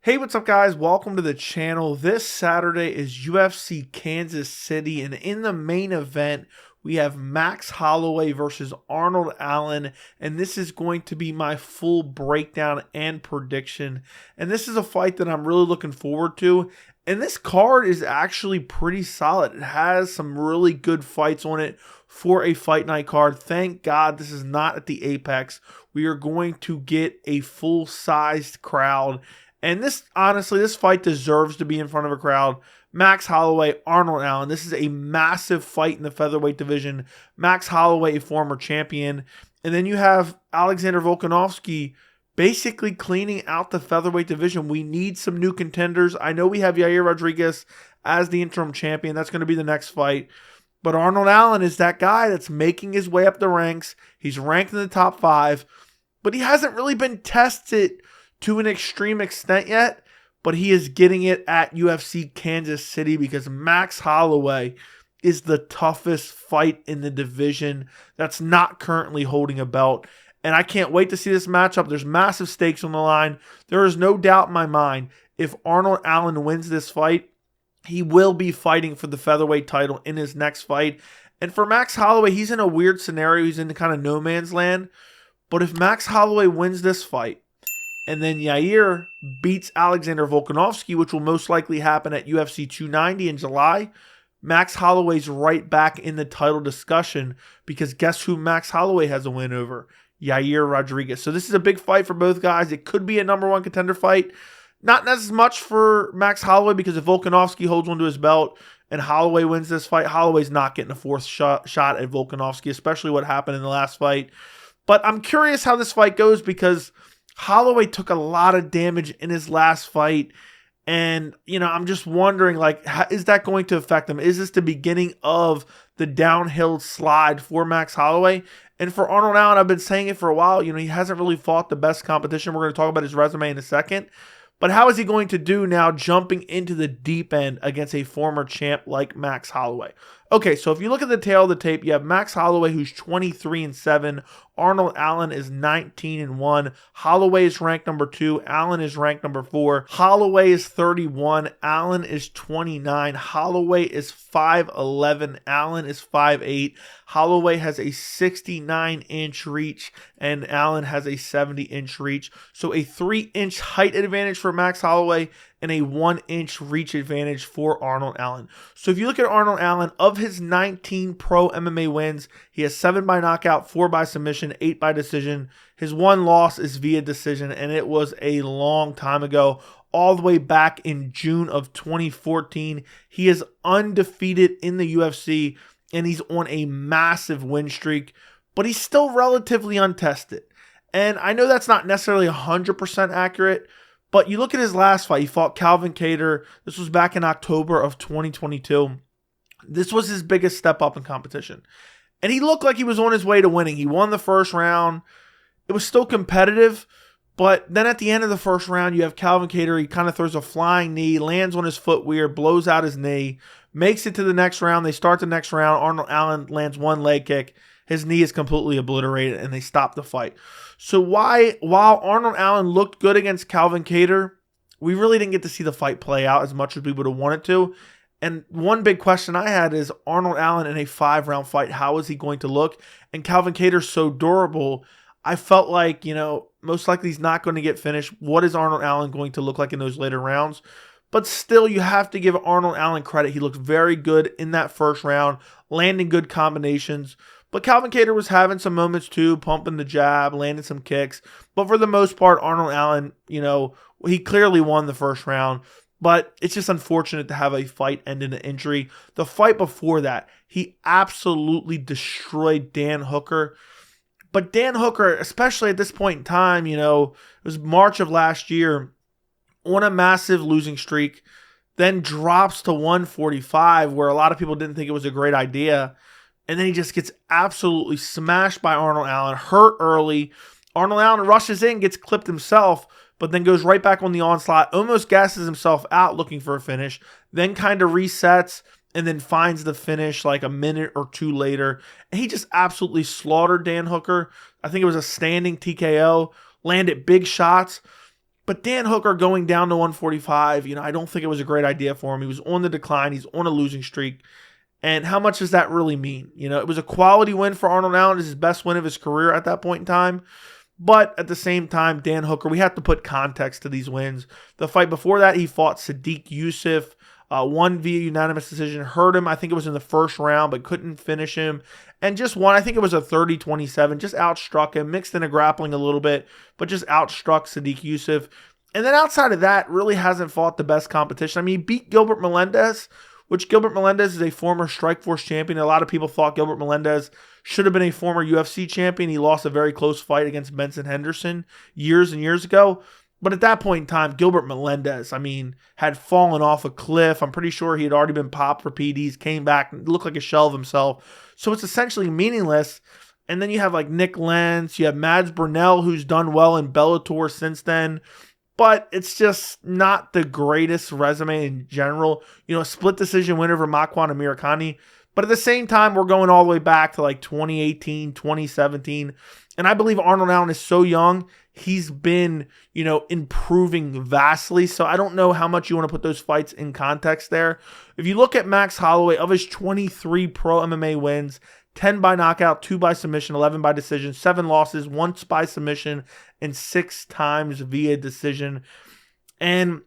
Hey, what's up, guys? Welcome to the channel. This Saturday is UFC Kansas City, and in the main event, we have Max Holloway versus Arnold Allen, and this is going to be my full breakdown and prediction. And this is a fight that I'm really looking forward to. And this card is actually pretty solid. It has some really good fights on it for a fight night card. Thank God this is not at the Apex. We are going to get a full-sized crowd. And honestly, this fight deserves to be in front of a crowd. Max Holloway, Arnold Allen. This is a massive fight in the featherweight division. Max Holloway, a former champion. And then you have Alexander Volkanovski basically cleaning out the featherweight division. We need some new contenders. I know we have Yair Rodriguez as the interim champion. That's going to be the next fight. But Arnold Allen is that guy that's making his way up the ranks. He's ranked in the top 5. But he hasn't really been tested to an extreme extent yet, but he is getting it at UFC Kansas City because Max Holloway is the toughest fight in the division that's not currently holding a belt. And I can't wait to see this matchup. There's massive stakes on the line. There is no doubt in my mind, if Arnold Allen wins this fight, he will be fighting for the featherweight title in his next fight. And for Max Holloway, he's in a weird scenario. He's in kind of no man's land. But if Max Holloway wins this fight, and then Yair beats Alexander Volkanovski, which will most likely happen at UFC 290 in July, Max Holloway's right back in the title discussion because guess who Max Holloway has a win over? Yair Rodriguez. So this is a big fight for both guys. It could be a number 1 contender fight. Not as much for Max Holloway because if Volkanovski holds onto his belt and Holloway wins this fight, Holloway's not getting a 4th shot at Volkanovski, especially what happened in the last fight. But I'm curious how this fight goes because Holloway took a lot of damage in his last fight. And, I'm just wondering, is that going to affect him? Is this the beginning of the downhill slide for Max Holloway? And for Arnold Allen, I've been saying it for a while. He hasn't really fought the best competition. We're going to talk about his resume in a second. But how is he going to do now jumping into the deep end against a former champ like Max Holloway? Okay, so if you look at the tail of the tape, you have Max Holloway, who's 23-7. Arnold Allen is 19-1. Holloway is ranked number 2. Allen is ranked number 4. Holloway is 31. Allen is 29. Holloway is 5'11. Allen is 5'8. Holloway has a 69-inch reach, and Allen has a 70-inch reach. So a 3-inch height advantage for Max Holloway and a 1-inch reach advantage for Arnold Allen. So if you look at Arnold Allen, of his 19 pro MMA wins, he has 7 by knockout, 4 by submission, 8 by decision. His one loss is via decision, and it was a long time ago, all the way back in June of 2014. He is undefeated in the UFC, and he's on a massive win streak, but he's still relatively untested. And I know that's not necessarily 100% accurate, but you look at his last fight. He fought Calvin Kattar. This was back in October of 2022. This was his biggest step up in competition. And he looked like he was on his way to winning. He won the first round. It was still competitive. But then at the end of the first round, you have Calvin Kattar. He kind of throws a flying knee, lands on his foot weird, blows out his knee, makes it to the next round. They start the next round. Arnold Allen lands one leg kick. His knee is completely obliterated, and they stop the fight. So while Arnold Allen looked good against Calvin Kattar, we really didn't get to see the fight play out as much as we would have wanted to. And one big question I had is Arnold Allen in a 5-round fight, how is he going to look? And Calvin Kattar's so durable, I felt like, most likely he's not going to get finished. What is Arnold Allen going to look like in those later rounds? But still, you have to give Arnold Allen credit. He looked very good in that first round, landing good combinations. But Calvin Kattar was having some moments too, pumping the jab, landing some kicks. But for the most part, Arnold Allen, he clearly won the first round. But it's just unfortunate to have a fight end in an injury. The fight before that, he absolutely destroyed Dan Hooker. But Dan Hooker, especially at this point in time, it was March of last year, on a massive losing streak, then drops to 145, where a lot of people didn't think it was a great idea. And then he just gets absolutely smashed by Arnold Allen, hurt early. Arnold Allen rushes in, gets clipped himself, but then goes right back on the onslaught, almost gasses himself out looking for a finish, then kind of resets and then finds the finish like a minute or two later. And he just absolutely slaughtered Dan Hooker. I think it was a standing TKO, landed big shots. But Dan Hooker going down to 145, I don't think it was a great idea for him. He was on the decline. He's on a losing streak. And how much does that really mean? It was a quality win for Arnold Allen. It's his best win of his career at that point in time. But at the same time, Dan Hooker, we have to put context to these wins. The fight before that, he fought Sadiq Youssef, won via unanimous decision, hurt him. I think it was in the first round, but couldn't finish him. And just won, I think it was a 30-27, just outstruck him, mixed in a grappling a little bit, but just outstruck Sadiq Youssef. And then outside of that, really hasn't fought the best competition. I mean, he beat Gilbert Melendez, which Gilbert Melendez is a former Strikeforce champion. A lot of people thought Gilbert Melendez should have been a former UFC champion. He lost a very close fight against Benson Henderson years and years ago. But at that point in time, Gilbert Melendez, had fallen off a cliff. I'm pretty sure he had already been popped for PEDs, came back, and looked like a shell of himself. So it's essentially meaningless. And then you have like Nick Lentz, you have Mads Burnell, who's done well in Bellator since then. But it's just not the greatest resume in general. A split decision win over Makwan Amirkhani. But at the same time, we're going all the way back to like 2018, 2017. And I believe Arnold Allen is so young. He's been, improving vastly. So I don't know how much you want to put those fights in context there. If you look at Max Holloway, of his 23 pro MMA wins, 10 by knockout, 2 by submission, 11 by decision, 7 losses, 1 by submission, and 6 times via decision. And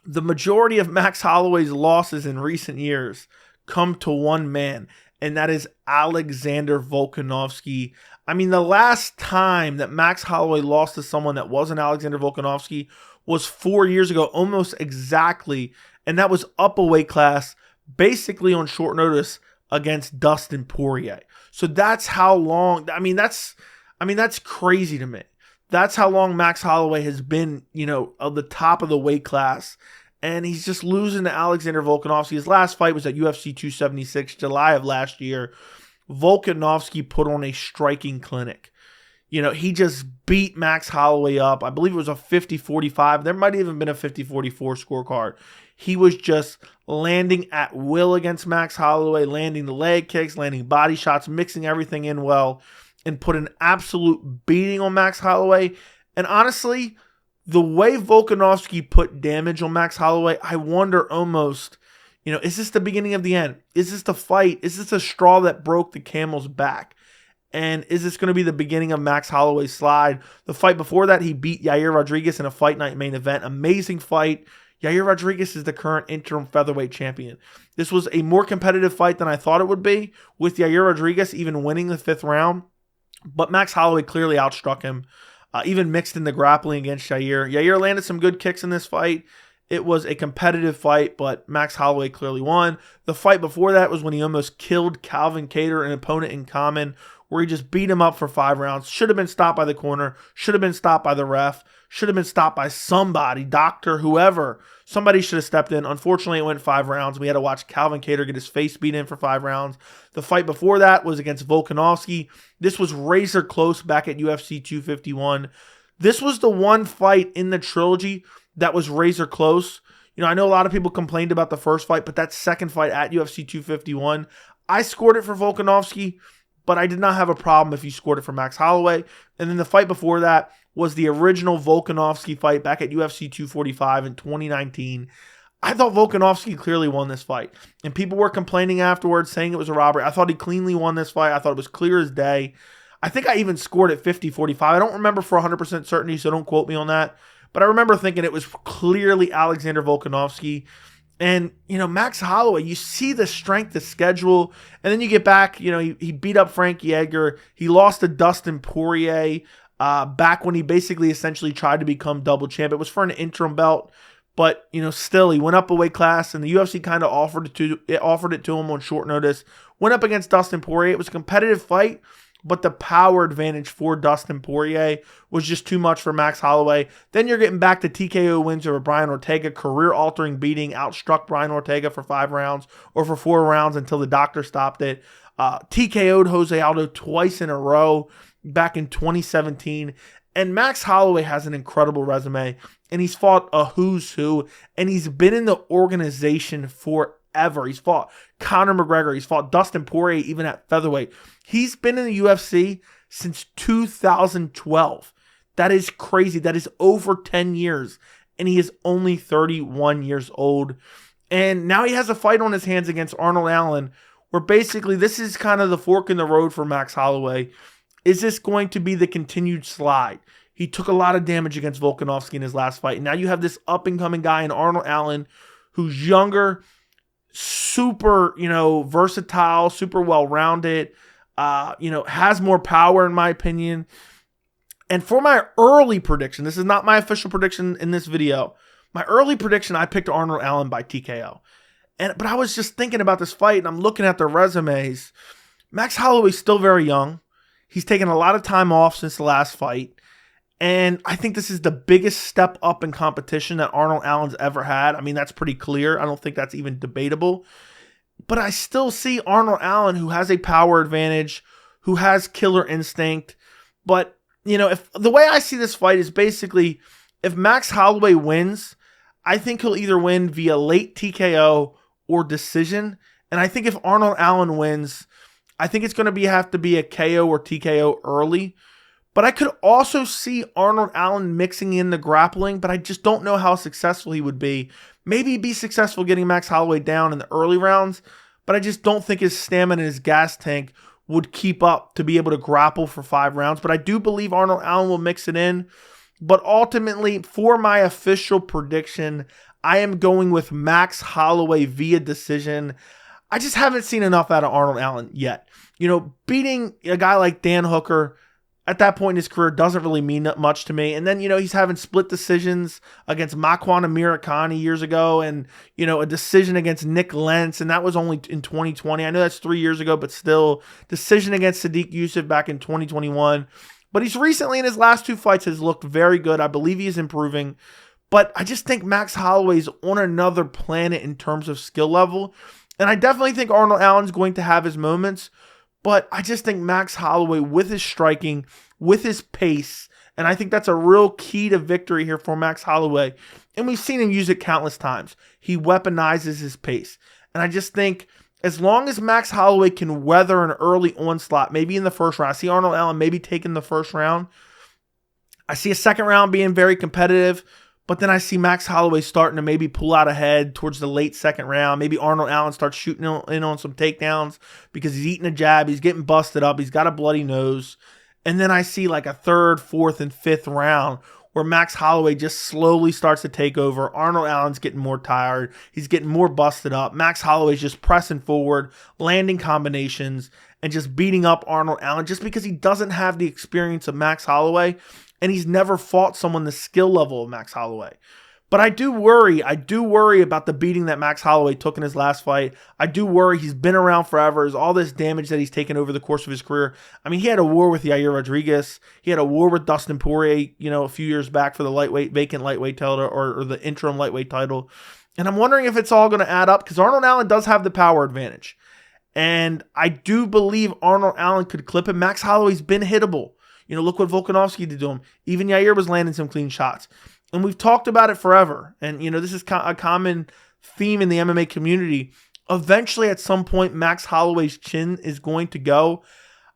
the majority of Max Holloway's losses in recent years come to one man, and that is Alexander Volkanovski. The last time that Max Holloway lost to someone that wasn't Alexander Volkanovski was 4 years ago, almost exactly, and that was up a weight class, basically on short notice, against Dustin Poirier. So that's how long, that's crazy to me. That's how long Max Holloway has been, at the top of the weight class. And he's just losing to Alexander Volkanovski. His last fight was at UFC 276, July of last year. Volkanovski put on a striking clinic. He just beat Max Holloway up. I believe it was a 50-45. There might have even been a 50-44 scorecard. He was just landing at will against Max Holloway, landing the leg kicks, landing body shots, mixing everything in well, and put an absolute beating on Max Holloway. And honestly, the way Volkanovski put damage on Max Holloway, I wonder almost, is this the beginning of the end? Is this the fight? Is this a straw that broke the camel's back? And is this going to be the beginning of Max Holloway's slide? The fight before that, he beat Yair Rodriguez in a fight night main event. Amazing fight. Yair Rodriguez is the current interim featherweight champion. This was a more competitive fight than I thought it would be, with Yair Rodriguez even winning the 5th round. But Max Holloway clearly outstruck him, even mixed in the grappling against Yair. Yair landed some good kicks in this fight. It was a competitive fight, but Max Holloway clearly won. The fight before that was when he almost killed Calvin Kattar, an opponent in common, where he just beat him up for 5 rounds. Should have been stopped by the corner. Should have been stopped by the ref. Should have been stopped by somebody, doctor, whoever. Somebody should have stepped in. Unfortunately, it went 5 rounds. We had to watch Calvin Kattar get his face beat in for 5 rounds. The fight before that was against Volkanovski. This was razor close back at UFC 251. This was the one fight in the trilogy that was razor close. I know a lot of people complained about the first fight, but that second fight at UFC 251, I scored it for Volkanovski, but I did not have a problem if you scored it for Max Holloway. And then the fight before that was the original Volkanovski fight back at UFC 245 in 2019. I thought Volkanovski clearly won this fight. And people were complaining afterwards, saying it was a robbery. I thought he cleanly won this fight. I thought it was clear as day. I think I even scored it 50-45. I don't remember for 100% certainty, so don't quote me on that. But I remember thinking it was clearly Alexander Volkanovski. And, Max Holloway, you see the strength of schedule. And then you get back, he beat up Frankie Edgar. He lost to Dustin Poirier back when he basically essentially tried to become double champ. It was for an interim belt. But, still, he went up a weight class, and the UFC kind of offered it to him on short notice. Went up against Dustin Poirier. It was a competitive fight, but the power advantage for Dustin Poirier was just too much for Max Holloway. Then you're getting back to TKO wins over Brian Ortega, career-altering beating, outstruck Brian Ortega for 5 rounds or for 4 rounds until the doctor stopped it. TKO'd Jose Aldo twice in a row back in 2017. And Max Holloway has an incredible resume, and he's fought a who's who, and he's been in the organization forever. He's fought Conor McGregor. He's fought Dustin Poirier even at featherweight. He's been in the UFC since 2012. That is crazy. That is over 10 years. And he is only 31 years old. And now he has a fight on his hands against Arnold Allen, where basically this is kind of the fork in the road for Max Holloway. Is this going to be the continued slide? He took a lot of damage against Volkanovski in his last fight. And now you have this up-and-coming guy in Arnold Allen who's younger, super, versatile, super well-rounded, has more power in my opinion. And for my early prediction, this is not my official prediction in this video. My early prediction, I picked Arnold Allen by TKO. But I was just thinking about this fight, and I'm looking at the resumes. Max Holloway's still very young. He's taken a lot of time off since the last fight. And I think this is the biggest step up in competition that Arnold Allen's ever had. I mean, that's pretty clear. I don't think that's even debatable. But I still see Arnold Allen, who has a power advantage, who has killer instinct. But, if the way I see this fight is basically, if Max Holloway wins, I think he'll either win via late TKO or decision. And I think if Arnold Allen wins, I think it's going to have to be a KO or TKO early. But I could also see Arnold Allen mixing in the grappling, but I just don't know how successful he would be. Maybe he'd be successful getting Max Holloway down in the early rounds, but I just don't think his stamina and his gas tank would keep up to be able to grapple for 5 rounds. But I do believe Arnold Allen will mix it in. But ultimately, for my official prediction, I am going with Max Holloway via decision. I just haven't seen enough out of Arnold Allen yet. Beating a guy like Dan Hooker at that point in his career doesn't really mean much to me. And then, he's having split decisions against Makwan Amirkhani years ago and, a decision against Nick Lentz, and that was only in 2020. I know that's 3 years ago, but still, decision against Sadiq Youssef back in 2021. But he's recently, in his last 2 fights, has looked very good. I believe he is improving. But I just think Max Holloway's on another planet in terms of skill level. And I definitely think Arnold Allen's going to have his moments. But I just think Max Holloway, with his striking, with his pace, and I think that's a real key to victory here for Max Holloway. And we've seen him use it countless times. He weaponizes his pace. And I just think as long as Max Holloway can weather an early onslaught, maybe in the first round, I see Arnold Allen maybe taking the first round. I see a second round being very competitive. But then I see Max Holloway starting to maybe pull out ahead towards the late second round. Maybe Arnold Allen starts shooting in on some takedowns because he's eating a jab. He's getting busted up. He's got a bloody nose. And then I see like a 3rd, 4th, and 5th round where Max Holloway just slowly starts to take over. Arnold Allen's getting more tired. He's getting more busted up. Max Holloway's just pressing forward, landing combinations, and just beating up Arnold Allen just because he doesn't have the experience of Max Holloway. And he's never fought someone the skill level of Max Holloway. But I do worry about the beating that Max Holloway took in his last fight. I do worry he's been around forever. There's all this damage that he's taken over the course of his career. I mean, he had a war with Yair Rodriguez. He had a war with Dustin Poirier, a few years back for the vacant lightweight title or the interim lightweight title. And I'm wondering if it's all going to add up because Arnold Allen does have the power advantage. And I do believe Arnold Allen could clip him. Max Holloway's been hittable. Look what Volkanovski did to him. Even Yair was landing some clean shots. And we've talked about it forever. And, this is a common theme in the MMA community. Eventually, at some point, Max Holloway's chin is going to go.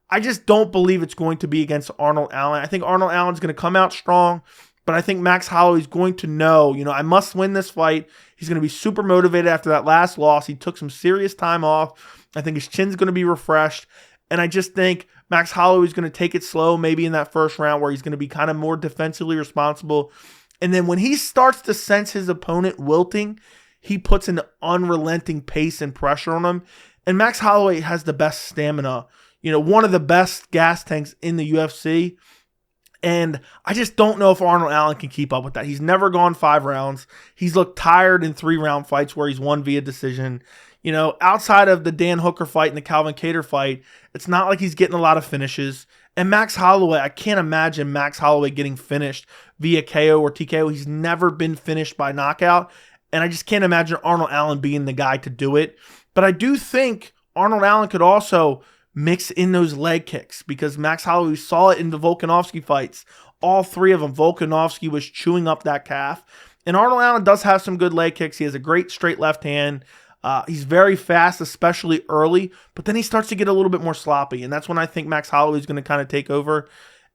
I just don't believe it's going to be against Arnold Allen. I think Arnold Allen's going to come out strong. But I think Max Holloway's going to know, I must win this fight. He's going to be super motivated after that last loss. He took some serious time off. I think his chin's going to be refreshed. And I just think Max Holloway is going to take it slow maybe in that first round where he's going to be kind of more defensively responsible. And then when he starts to sense his opponent wilting, he puts an unrelenting pace and pressure on him. And Max Holloway has the best stamina, one of the best gas tanks in the UFC. And I just don't know if Arnold Allen can keep up with that. He's never gone 5 rounds. He's looked tired in 3-round fights where he's won via decision. Outside of the Dan Hooker fight and the Calvin Kattar fight, it's not like he's getting a lot of finishes. And Max Holloway, I can't imagine Max Holloway getting finished via KO or TKO. He's never been finished by knockout. And I just can't imagine Arnold Allen being the guy to do it. But I do think Arnold Allen could also mix in those leg kicks because Max Holloway saw it in the Volkanovski fights. All 3 of them, Volkanovski was chewing up that calf. And Arnold Allen does have some good leg kicks. He has a great straight left hand. He's very fast, especially early, but then he starts to get a little bit more sloppy, and that's when I think Max Holloway is going to kind of take over.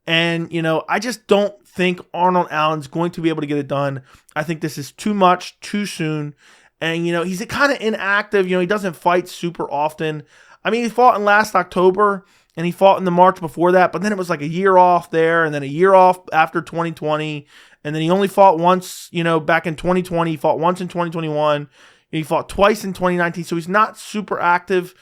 And, I just don't think Arnold Allen's going to be able to get it done. I think this is too much, too soon. And, he's kind of inactive. He doesn't fight super often. I mean, he fought in last October, and he fought in the March before that, but then it was like a year off there, and then a year off after 2020, and then he only fought once, back in 2020. He fought once in 2021. He fought twice in 2019, so he's not super active.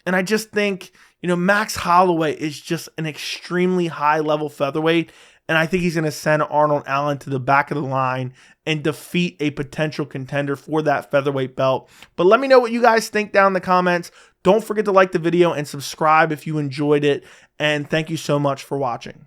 And I just think, Max Holloway is just an extremely high-level featherweight, and I think he's going to send Arnold Allen to the back of the line and defeat a potential contender for that featherweight belt. But let me know what you guys think down in the comments. Don't forget to like the video and subscribe if you enjoyed it. And thank you so much for watching.